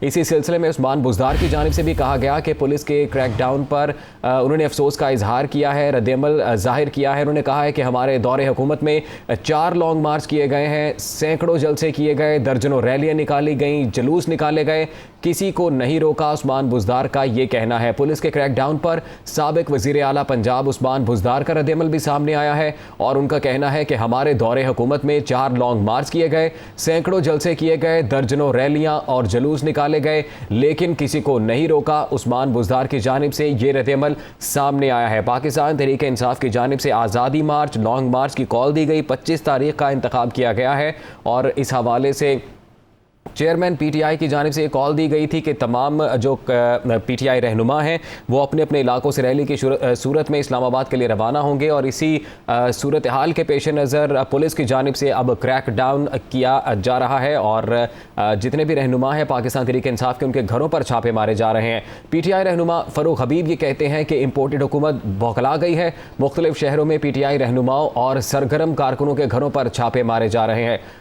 इसी सिलसिले में उस्मान बुज़दार की जानिब से भी कहा गया कि पुलिस के क्रैकडाउन पर उन्होंने अफसोस का इजहार किया है, रद्दअमल जाहिर किया है। उन्होंने कहा है कि हमारे दौरे हुकूमत में 4 लॉन्ग मार्च किए गए हैं, सैकड़ों जलसे किए गए, दर्जनों रैलियाँ निकाली गई, जुलूस निकाले गए, किसी को नहीं रोका। उस्मान बुज़दार का ये कहना है। पुलिस के क्रैकडाउन पर साबिक वज़ीर आला पंजाब उस्मान बुज़दार का रद्दअमल भी सामने आया है और उनका कहना है कि हमारे दौरे हुकूमत में 4 लॉन्ग मार्च किए गए, सैकड़ों जलसे किए गए, दर्जनों रैलियां और जुलूस निकाले गए, लेकिन किसी को नहीं रोका। उस्मान बुज़दार की जानिब से ये रद्दअमल सामने आया है। पाकिस्तान तहरीक इंसाफ की जानिब से आज़ादी मार्च, लॉन्ग मार्च की कॉल दी गई, 25 तारीख का इंतखाब किया गया है और इस हवाले से चेयरमैन पीटीआई की जानिब से एक कॉल दी गई थी कि तमाम जो पीटीआई रहनुमा हैं वो अपने अपने इलाकों से रैली की सूरत में इस्लामाबाद के लिए रवाना होंगे और इसी सूरत हाल के पेश नज़र पुलिस की जानिब से अब क्रैक डाउन किया जा रहा है और जितने भी रहनुमा हैं पाकिस्तान तहरीक इंसाफ के, उनके घरों पर छापे मारे जा रहे हैं। पीटीआई रहनुमा फ़रूक हबीब ये कहते हैं कि इम्पोर्टेड हुकूमत बौखला गई है। मुख्तलिफ शहरों में पीटीआई रहनुमाओं और सरगर्म कारकुनों के घरों पर छापे मारे जा रहे हैं।